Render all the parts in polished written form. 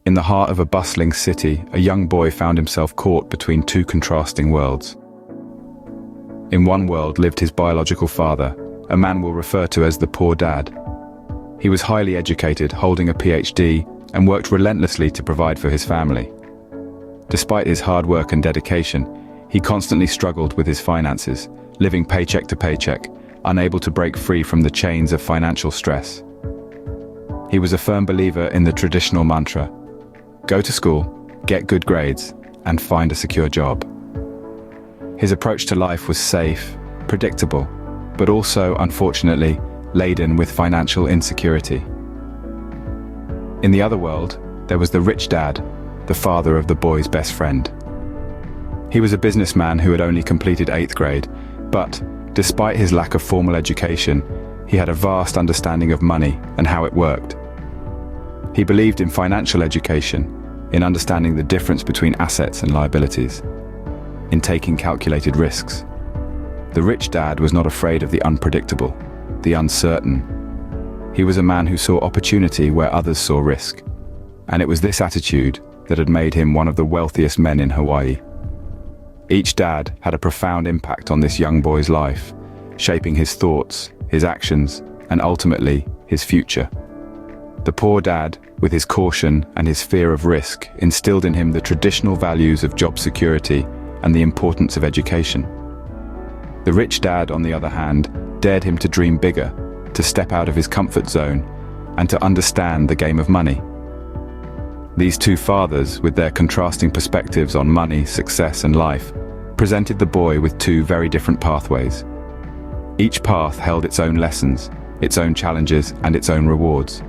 In the heart of a bustling city, a young boy found himself caught between two contrasting worlds. In one world lived his biological father, a man we'll refer to as the poor dad. He was highly educated, holding a PhD, and worked relentlessly to provide for his family. Despite his hard work and dedication, he constantly struggled with his finances, living paycheck to paycheck, unable to break free from the chains of financial stress. He was a firm believer in the traditional mantra: go to school, get good grades, and find a secure job. His approach to life was safe, predictable, but also, unfortunately, laden with financial insecurity. In the other world, there was the rich dad, the father of the boy's best friend. He was a businessman who had only completed 8th grade, but, despite his lack of formal education, he had a vast understanding of money and how it worked. He believed in financial education, in understanding the difference between assets and liabilities, in taking calculated risks. The rich dad was not afraid of the unpredictable, the uncertain. He was a man who saw opportunity where others saw risk, and it was this attitude that had made him one of the wealthiest men in Hawaii. Each dad had a profound impact on this young boy's life, shaping his thoughts, his actions, and ultimately, his future. The poor dad, with his caution and his fear of risk, instilled in him the traditional values of job security and the importance of education. The rich dad, on the other hand, dared him to dream bigger, to step out of his comfort zone, and to understand the game of money. These two fathers, with their contrasting perspectives on money, success, and life, presented the boy with two very different pathways. Each path held its own lessons, its own challenges, and its own rewards.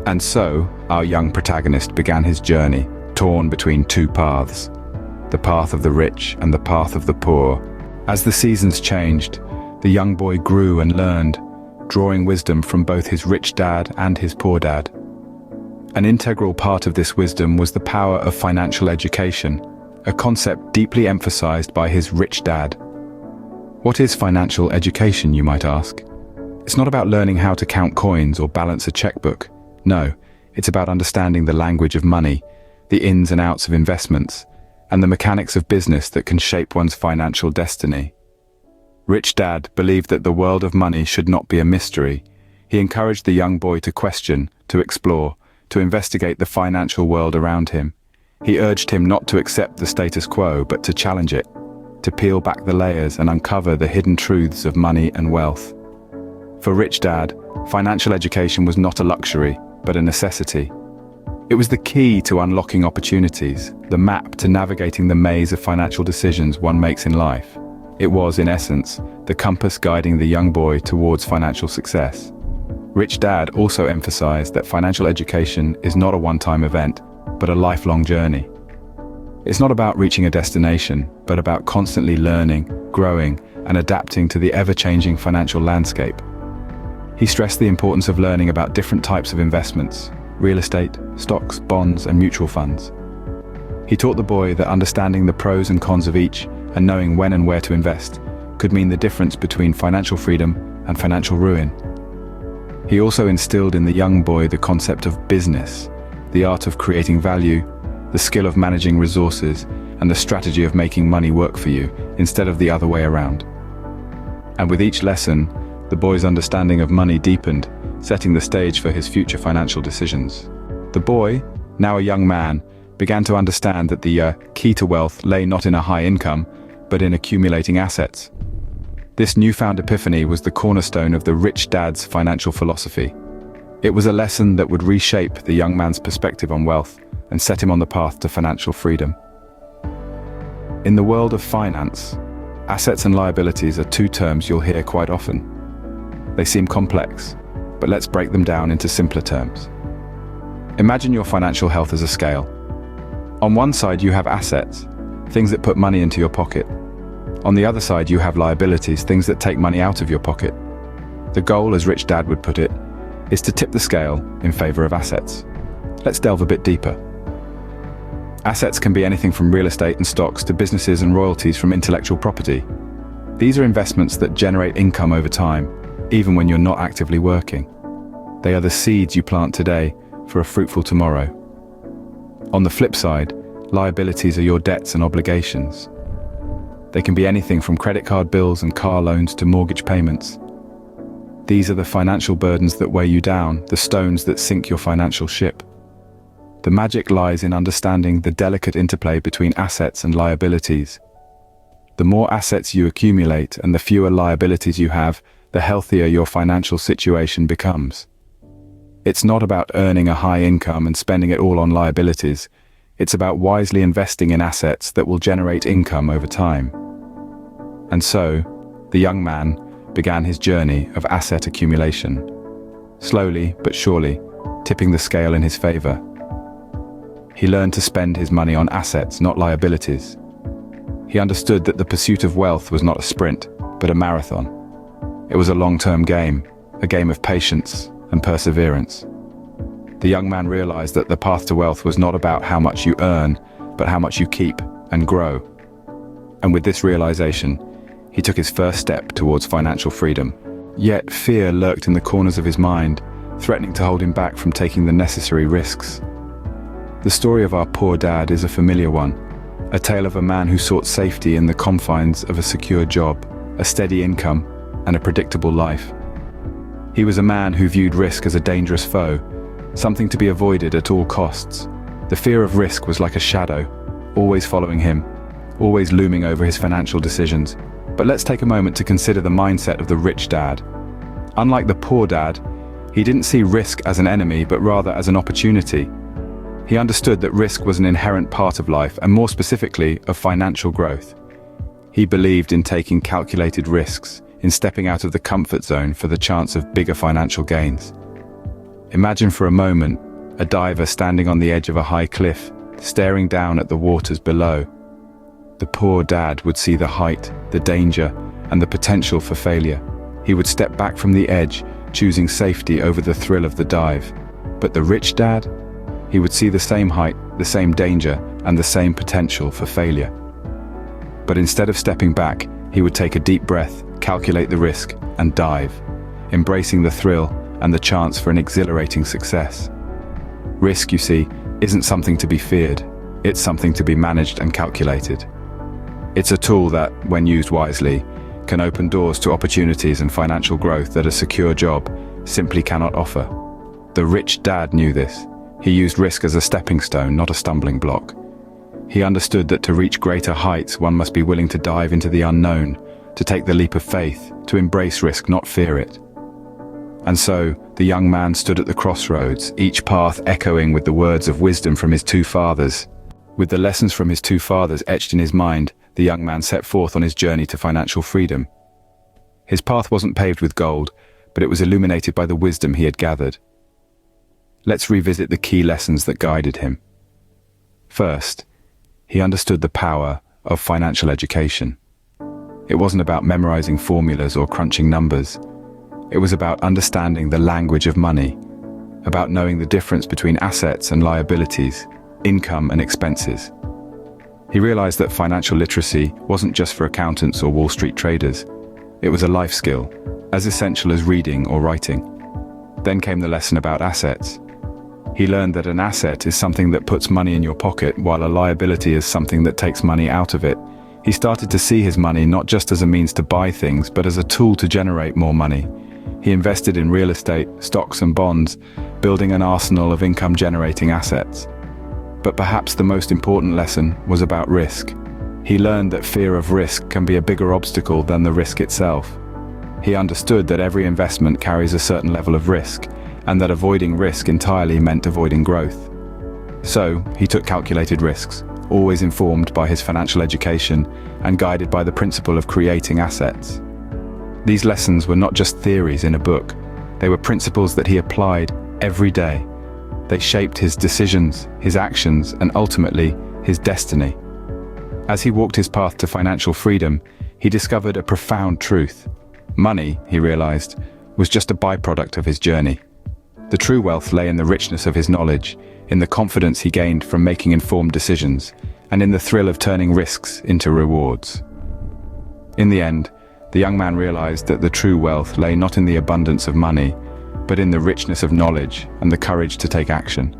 And so, our young protagonist began his journey, torn between two paths, the path of the rich and the path of the poor. As the seasons changed, the young boy grew and learned, drawing wisdom from both his rich dad and his poor dad. An integral part of this wisdom was the power of financial education, a concept deeply emphasized by his rich dad. What is financial education, you might ask? It's not about learning how to count coins or balance a checkbook. No, it's about understanding the language of money, the ins and outs of investments, and the mechanics of business that can shape one's financial destiny. Rich Dad believed that the world of money should not be a mystery. He encouraged the young boy to question, to explore, to investigate the financial world around him. He urged him not to accept the status quo, but to challenge it, to peel back the layers and uncover the hidden truths of money and wealth. For Rich Dad, financial education was not a luxury, but a necessity. It was the key to unlocking opportunities, the map to navigating the maze of financial decisions one makes in life. It was, in essence, the compass guiding the young boy towards financial success. Rich Dad also emphasized that financial education is not a one-time event, but a lifelong journey. It's not about reaching a destination, but about constantly learning, growing, and adapting to the ever-changing financial landscape. He stressed the importance of learning about different types of investments: real estate, stocks, bonds, and mutual funds. He taught the boy that understanding the pros and cons of each and knowing when and where to invest could mean the difference between financial freedom and financial ruin. He also instilled in the young boy the concept of business, the art of creating value, the skill of managing resources, and the strategy of making money work for you instead of the other way around. And with each lesson, the boy's understanding of money deepened, setting the stage for his future financial decisions. The boy, now a young man, began to understand that the key to wealth lay not in a high income, but in accumulating assets. This newfound epiphany was the cornerstone of the rich dad's financial philosophy. It was a lesson that would reshape the young man's perspective on wealth and set him on the path to financial freedom. In the world of finance, assets and liabilities are two terms you'll hear quite often. They seem complex, but let's break them down into simpler terms. Imagine your financial health as a scale. On one side you have assets, things that put money into your pocket. On the other side you have liabilities, things that take money out of your pocket. The goal, as Rich Dad would put it, is to tip the scale in favor of assets. Let's delve a bit deeper. Assets can be anything from real estate and stocks to businesses and royalties from intellectual property. These are investments that generate income over time, even when you're not actively working. They are the seeds you plant today for a fruitful tomorrow. On the flip side, liabilities are your debts and obligations. They can be anything from credit card bills and car loans to mortgage payments. These are the financial burdens that weigh you down, the stones that sink your financial ship. The magic lies in understanding the delicate interplay between assets and liabilities. The more assets you accumulate and the fewer liabilities you have, the healthier your financial situation becomes. It's not about earning a high income and spending it all on liabilities. It's about wisely investing in assets that will generate income over time. And so, the young man began his journey of asset accumulation, slowly but surely tipping the scale in his favor. He learned to spend his money on assets, not liabilities. He understood that the pursuit of wealth was not a sprint, but a marathon. It was a long-term game, a game of patience and perseverance. The young man realized that the path to wealth was not about how much you earn, but how much you keep and grow. And with this realization, he took his first step towards financial freedom. Yet fear lurked in the corners of his mind, threatening to hold him back from taking the necessary risks. The story of our poor dad is a familiar one, a tale of a man who sought safety in the confines of a secure job, a steady income, and a predictable life. He was a man who viewed risk as a dangerous foe, something to be avoided at all costs. The fear of risk was like a shadow, always following him, always looming over his financial decisions. But let's take a moment to consider the mindset of the rich dad. Unlike the poor dad, he didn't see risk as an enemy, but rather as an opportunity. He understood that risk was an inherent part of life, and more specifically, of financial growth. He believed in taking calculated risks, in stepping out of the comfort zone for the chance of bigger financial gains. Imagine for a moment a diver standing on the edge of a high cliff, staring down at the waters below. The poor dad would see the height, the danger, and the potential for failure. He would step back from the edge, choosing safety over the thrill of the dive. But the rich dad? He would see the same height, the same danger, and the same potential for failure. But instead of stepping back, he would take a deep breath, calculate the risk, and dive, embracing the thrill and the chance for an exhilarating success. Risk, you see, isn't something to be feared. It's something to be managed and calculated. It's a tool that, when used wisely, can open doors to opportunities and financial growth that a secure job simply cannot offer. The rich dad knew this. He used risk as a stepping stone, not a stumbling block. He understood that to reach greater heights, one must be willing to dive into the unknown, to take the leap of faith, to embrace risk, not fear it. And so, the young man stood at the crossroads, each path echoing with the words of wisdom from his two fathers. With the lessons from his two fathers etched in his mind, the young man set forth on his journey to financial freedom. His path wasn't paved with gold, but it was illuminated by the wisdom he had gathered. Let's revisit the key lessons that guided him. First, he understood the power of financial education. It wasn't about memorizing formulas or crunching numbers. It was about understanding the language of money, about knowing the difference between assets and liabilities, income and expenses. He realized that financial literacy wasn't just for accountants or Wall Street traders. It was a life skill, as essential as reading or writing. Then came the lesson about assets. He learned that an asset is something that puts money in your pocket, while a liability is something that takes money out of it. He started to see his money not just as a means to buy things, but as a tool to generate more money. He invested in real estate, stocks and bonds, building an arsenal of income-generating assets. But perhaps the most important lesson was about risk. He learned that fear of risk can be a bigger obstacle than the risk itself. He understood that every investment carries a certain level of risk, and that avoiding risk entirely meant avoiding growth. So, he took calculated risks, always informed by his financial education and guided by the principle of creating assets. These lessons were not just theories in a book. They were principles that he applied every day. They shaped his decisions, his actions, and ultimately, his destiny. As he walked his path to financial freedom, he discovered a profound truth. Money, he realized, was just a byproduct of his journey. The true wealth lay in the richness of his knowledge, in the confidence he gained from making informed decisions, and in the thrill of turning risks into rewards. In the end, the young man realized that the true wealth lay not in the abundance of money, but in the richness of knowledge and the courage to take action.